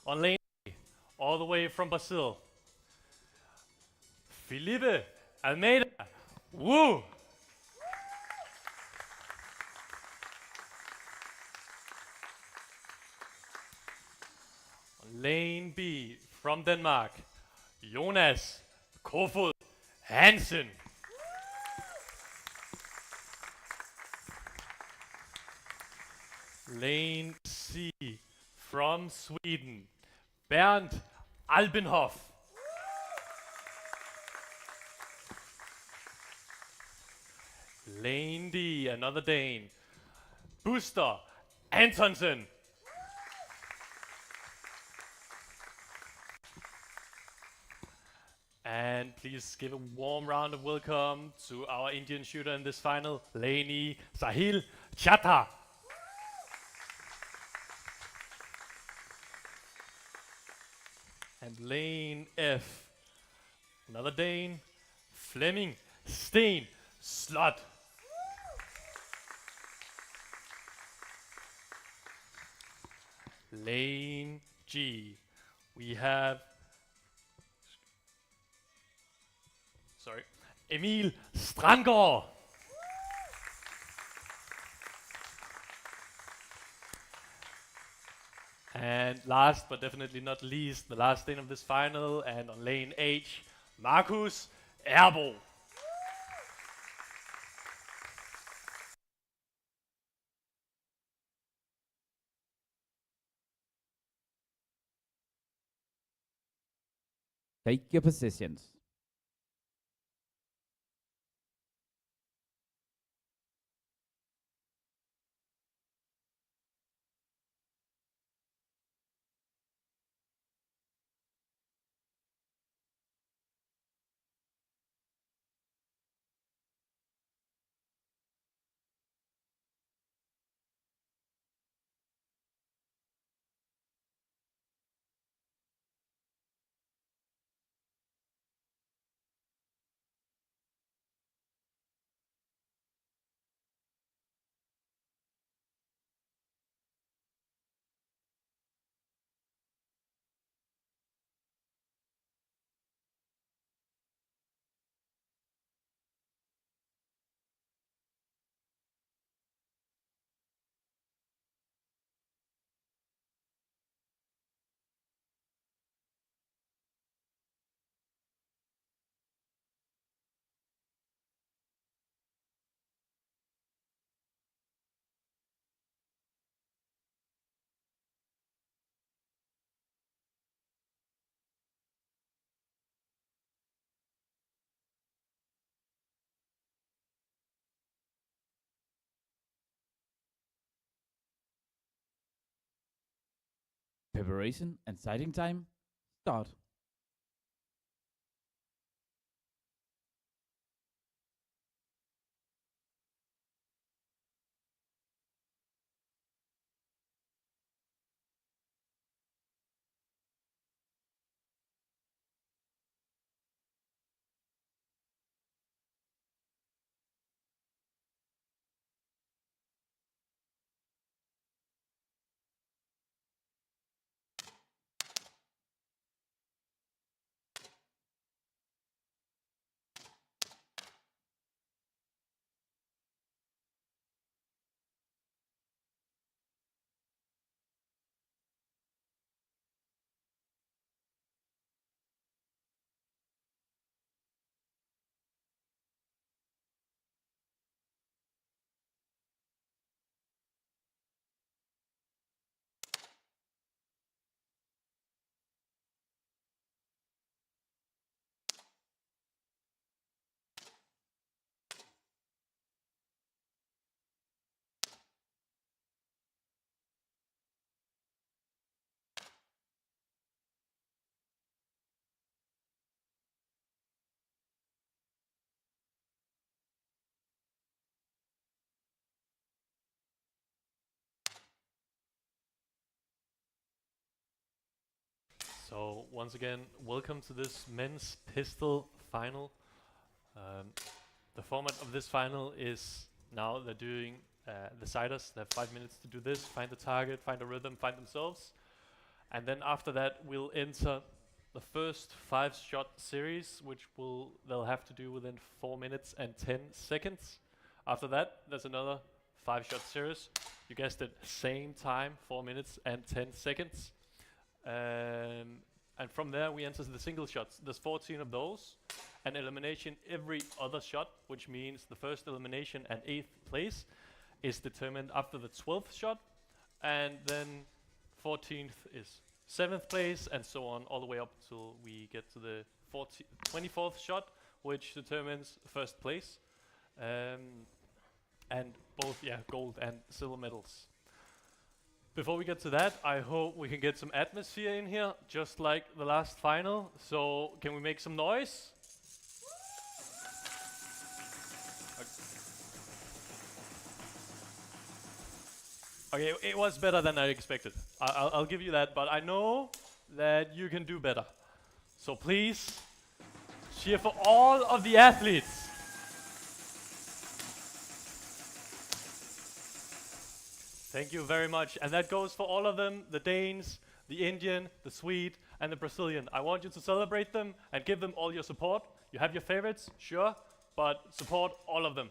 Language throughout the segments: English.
On lane A, all the way from Brazil, Felipe Almeida. Woo! On lane B, from Denmark, Jonas Kofod Hansen. Lane C, from Sweden, Bernd Albenhoff. Lane D, another Dane, Buster Antonsen. And please give a warm round of welcome to our Indian shooter in this final, Laney Sahil Chatta. And lane F, another Dane, Flemming Steen Slot. Lane G, we have Emil Strandgaard. And last but definitely not least, the last Dane of this final, and on lane H, Markus Erbo. Take your positions. Preparation and sighting time, start. So once again, welcome to this men's pistol final. Um, the format of this final is now they're doing the siders. They have 5 minutes to do this, find the target, find a rhythm, find themselves. And then after that, we'll enter the first 5-shot series, which they'll have to do within 4 minutes and 10 seconds. After that, there's another 5-shot series. You guessed it, same time, 4 minutes and 10 seconds. And from there, we enter the single shots. There's 14 of those. An elimination every other shot, which means the first elimination and 8th place is determined after the 12th shot. And then 14th is 7th place, and so on, all the way up till we get to the 24th shot, which determines first place. And both, gold and silver medals. Before we get to that, I hope we can get some atmosphere in here, just like the last final. So, can we make some noise? Okay, it was better than I expected. I'll give you that, but I know that you can do better. So please, cheer for all of the athletes. Thank you very much. And that goes for all of them, the Danes, the Indian, the Swede, and the Brazilian. I want you to celebrate them and give them all your support. You have your favorites, sure, but support all of them.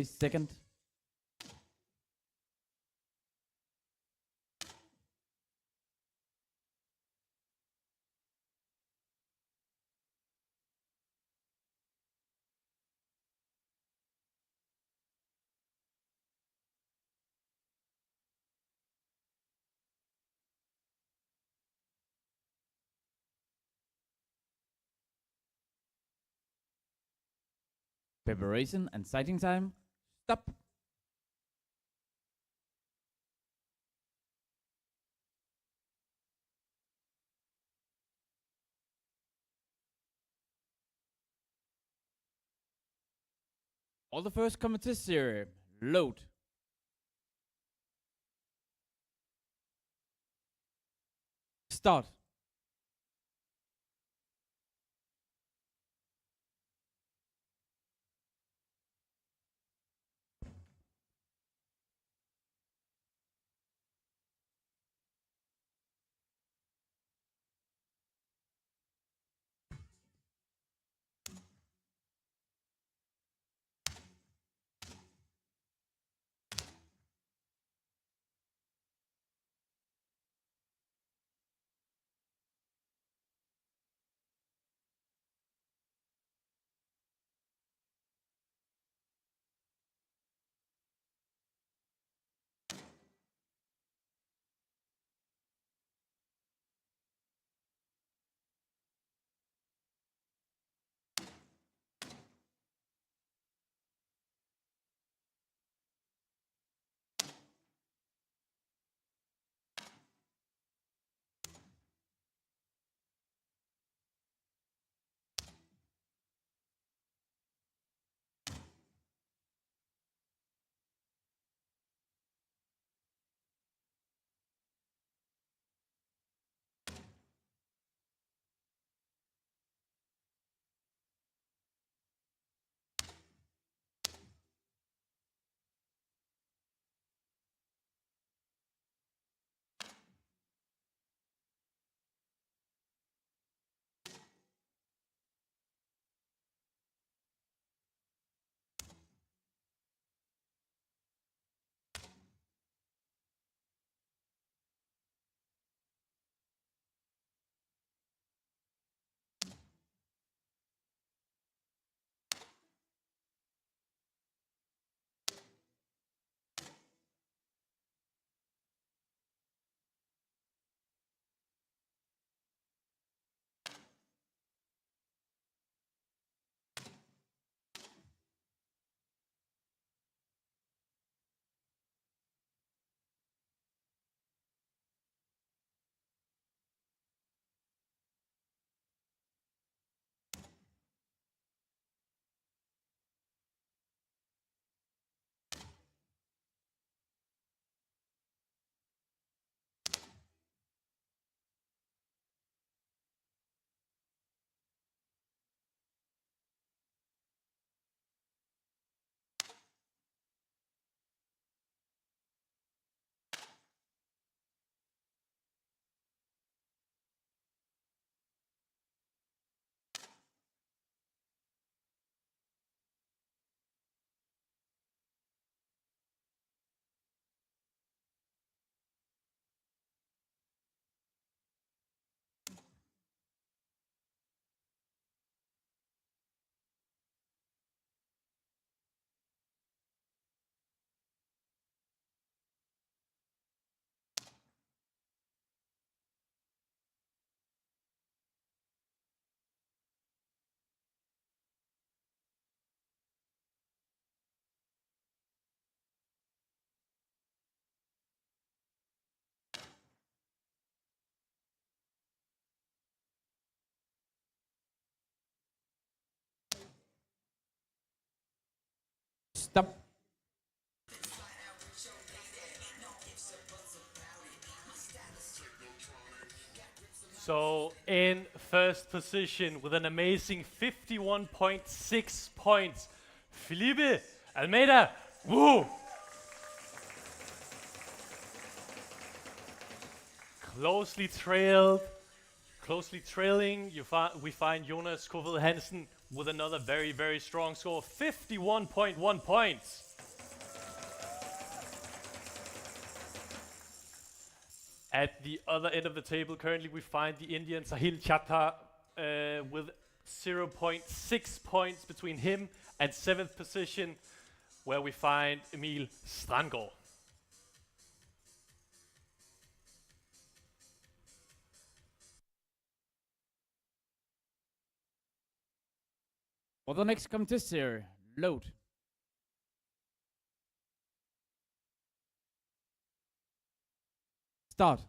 Second. Preparation and sighting time. Stop. All the first commentary series. Load. Start. So in first position with an amazing 51.6 points, Felipe Almeida. Woo! Closely trailing, we find Jonas Kovel Hansen with another very, very strong score, 51.1 points. At the other end of the table, currently we find the Indian Sahil Chatta with 0.6 points between him and 7th position, where we find Emil Strandgaard. For the next contest series, load. Start.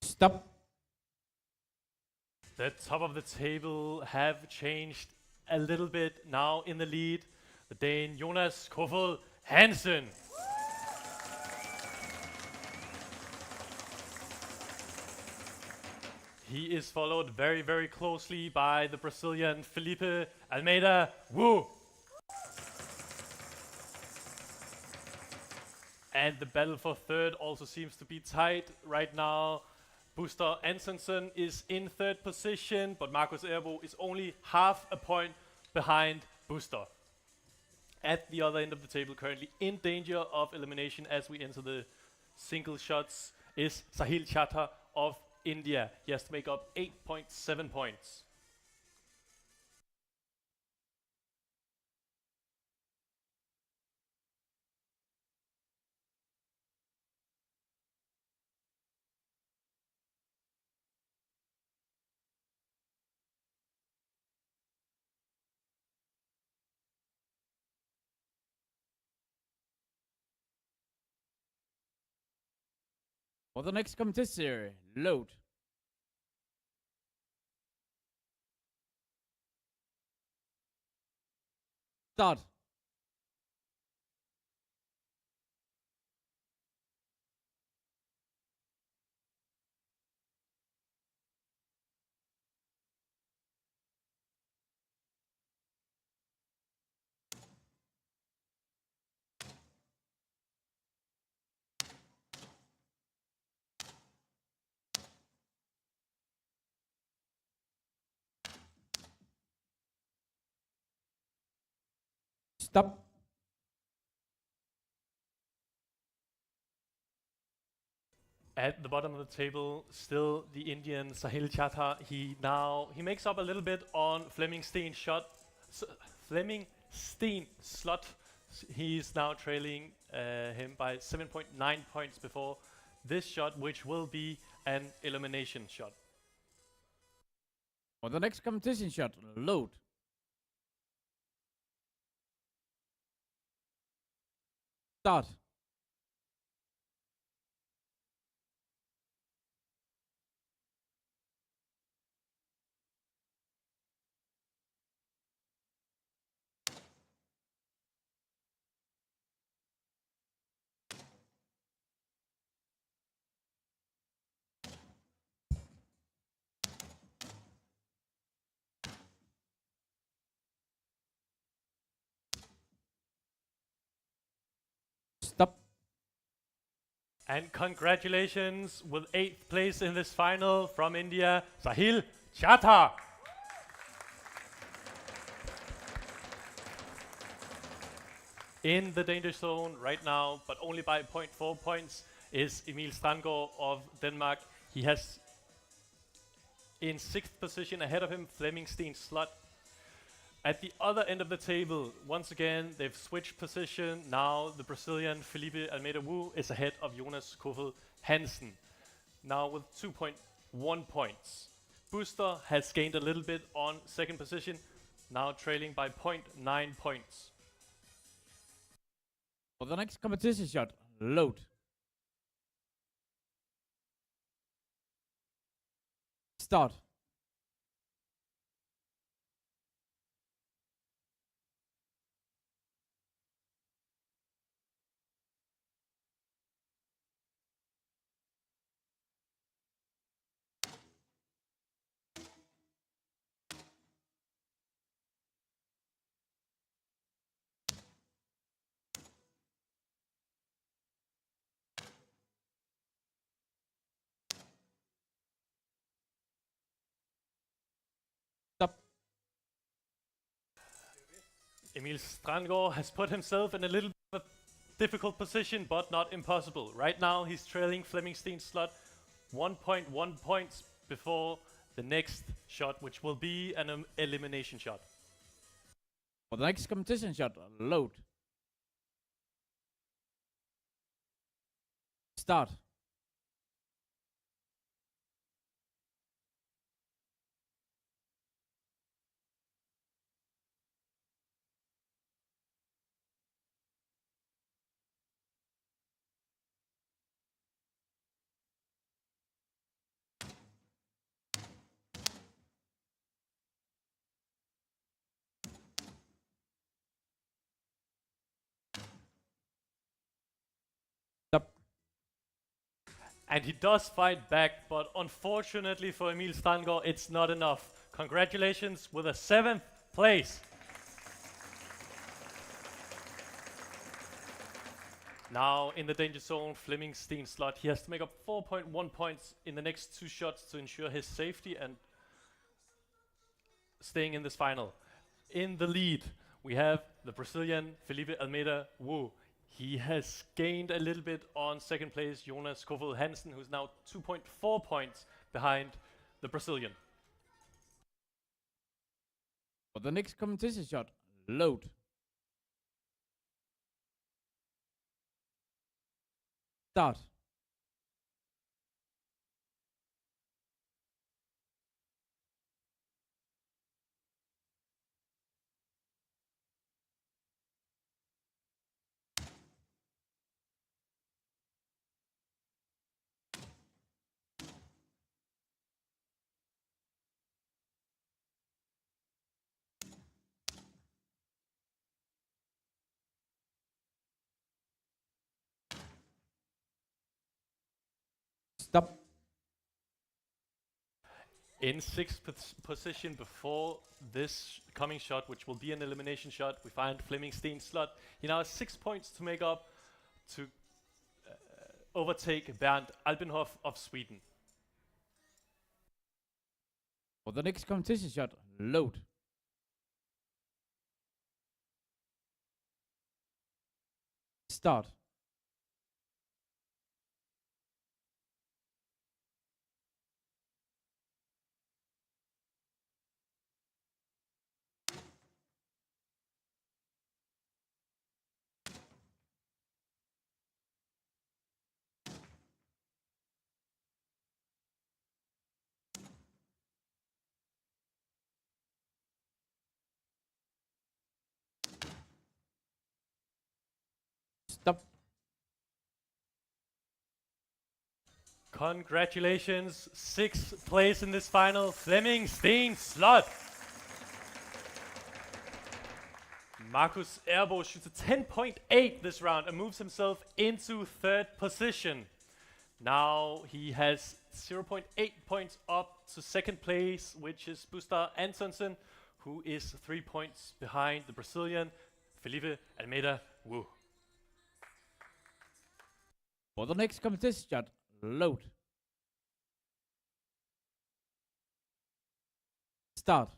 Stop. The top of the table have changed a little bit. Now in the lead, the Dane Jonas Kovel Hansen. He is followed very, very closely by the Brazilian Felipe Almeida. Woo! And the battle for third also seems to be tight right now. Buster Antonsen is in third position, but Markus Erbo is only half a point behind Buster. At the other end of the table, currently in danger of elimination as we enter the single shots, is Sahil Chatter of India. He has to make up 8.7 points. For the next competition series, load. Start. Stop. At the bottom of the table, still the Indian Sahil Chatter. He makes up a little bit on Flemming Steen's shot. Flemming Steen slot. He's now trailing him by 7.9 points before this shot, which will be an elimination shot. For the next competition shot, load. Start. Stop. And congratulations with 8th place in this final from India, Sahil Chatter. In the danger zone right now, but only by 0.4 points, is Emil Strandgaard of Denmark. He has in 6th position ahead of him Flemming Steen Slot. At the other end of the table, once again, they've switched position. Now the Brazilian Felipe Almeida Wu is ahead of Jonas Kofel Hansen, now with 2.1 points. Buster has gained a little bit on 2nd position, now trailing by 0.9 points. For the next competition shot, load. Start. Stop. Emil Strandgaard has put himself in a little bit of a difficult position, but not impossible. Right now, he's trailing Flemming Steen Slot 1.1 points before the next shot, which will be an elimination shot. For the next competition shot, load. Start. Stop. And he does fight back, but unfortunately for Emil Strandgaard, it's not enough. Congratulations with a 7th place. Now in the danger zone, Fleming Steen slot. He has to make up 4.1 points in the next 2 shots to ensure his safety and staying in this final. In the lead, we have the Brazilian Felipe Almeida Wu. He has gained a little bit on second place, Jonas Kovel Hansen, who's now 2.4 points behind the Brazilian. For the next competition shot, load. Start. Stop. In sixth position before this coming shot, which will be an elimination shot, we find Fleming Steen slot. He now has 6 points to make up to overtake Bernd Albenhoff of Sweden. For the next competition shot, load. Start. Stop. Congratulations, 6th place in this final, Fleming Steen slot. Markus Erbo shoots a 10.8 this round and moves himself into 3rd position. Now he has 0.8 points up to 2nd place, which is Buster Antonsen, who is 3 points behind the Brazilian Felipe Almeida Wu. For the next competition shot, load. Start.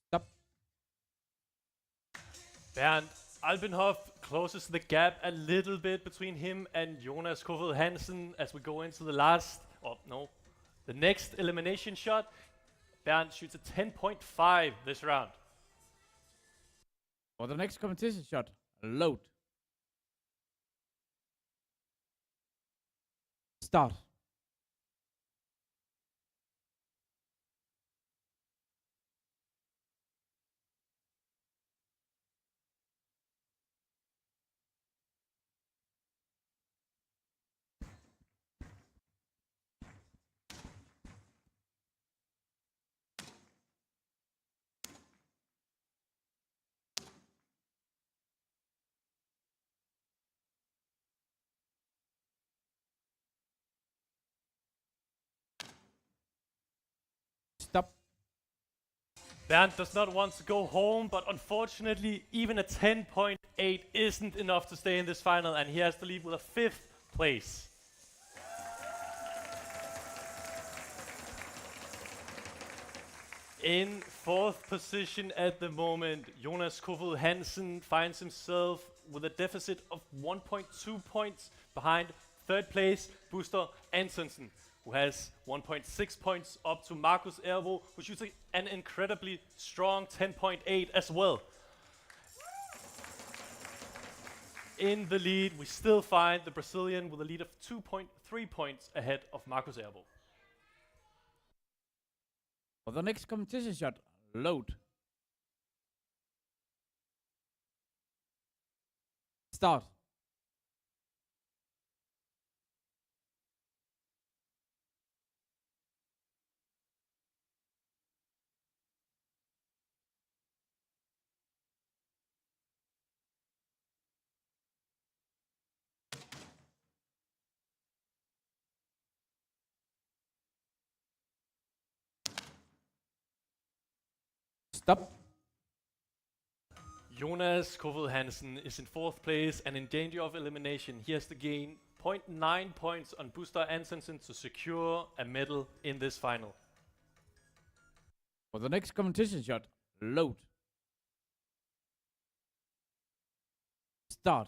Stop. Bernd Albenhoff closes the gap a little bit between him and Jonas Kovel Hansen as we go into the the next elimination shot. Bernd shoots a 10.5 this round. For the next competition shot, load. Start. Stop. Bernd does not want to go home, but unfortunately, even a 10.8 isn't enough to stay in this final, and he has to leave with a 5th place. In 4th position at the moment, Jonas Kovel Hansen finds himself with a deficit of 1.2 points behind 3rd place, Buster Antonsen, who has 1.6 points up to Markus Ervo, who shoots an incredibly strong 10.8 as well. In the lead, we still find the Brazilian with a lead of 2.3 points ahead of Markus Ervo. For the next competition shot, load. Start. Stop. Jonas Kofoed Hansen is in 4th place and in danger of elimination. He has to gain 0.9 points on Buster Antonsen to secure a medal in this final. For the next competition shot, load. Start.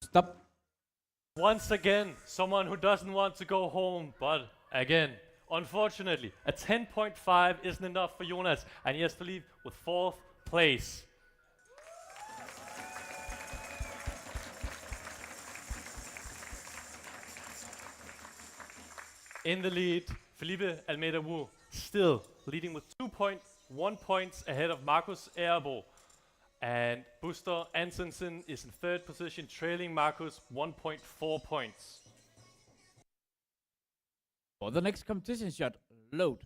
Stop. Once again, someone who doesn't want to go home, but again, unfortunately, a 10.5 isn't enough for Jonas, and he has to leave with 4th place. In the lead, Felipe Almeida Wu still leading with 2.1 points ahead of Markus Erbo. And Buster Antonsen is in 3rd position, trailing Markus 1.4 points. For the next competition shot, load.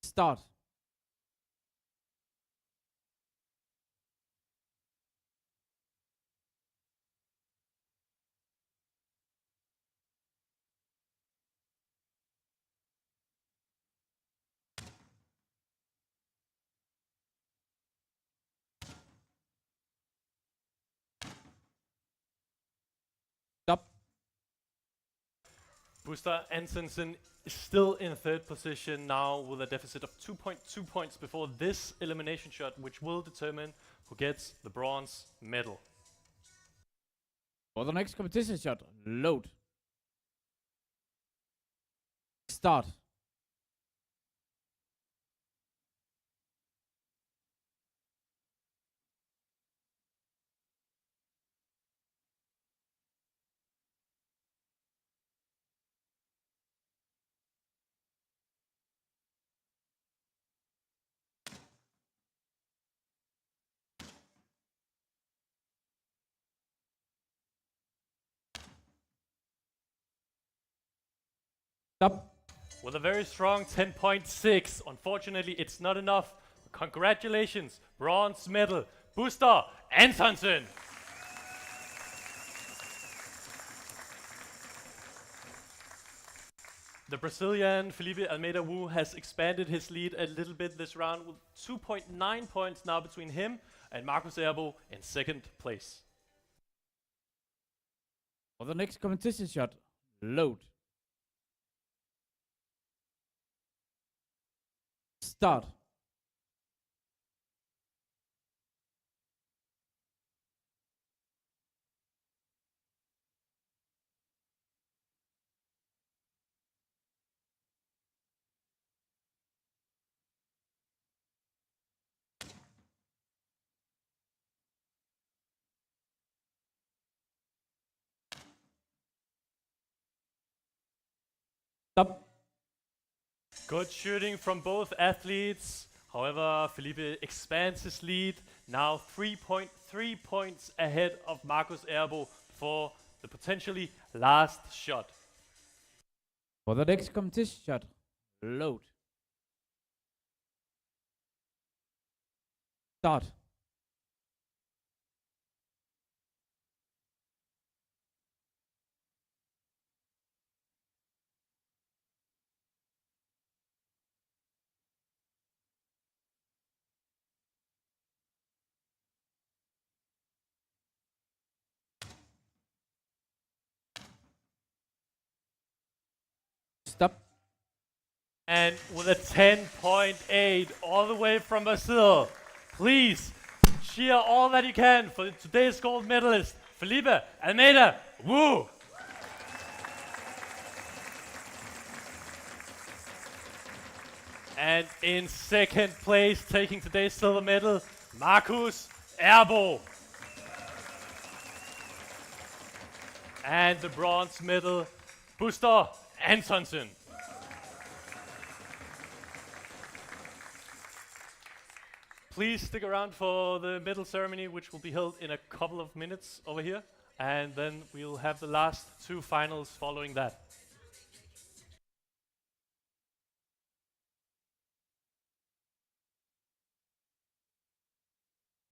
Start. Stop. Buster Antonsen is still in 3rd position now with a deficit of 2.2 points before this elimination shot, which will determine who gets the bronze medal. For the next competition shot, load. Start. Stop. With a very strong 10.6, unfortunately it's not enough. Congratulations, bronze medal, Buster Antonsen. The Brazilian Felipe Almeida Wu has expanded his lead a little bit this round with 2.9 points now between him and Markus Erbo in 2nd place. For the next competition shot, load. Start. Stop. Good shooting from both athletes. However, Felipe expands his lead, now 3.3 points ahead of Markus Erbo for the potentially last shot. For the next competition shot, load. Start. Stop. And with a 10.8 all the way from Brazil, please cheer all that you can for today's gold medalist, Felipe Almeida Wu. And in 2nd place, taking today's silver medal, Markus Erbo. And the bronze medal, Buster Antonsen. Please stick around for the medal ceremony, which will be held in a couple of minutes over here. And then we'll have the last two finals following that.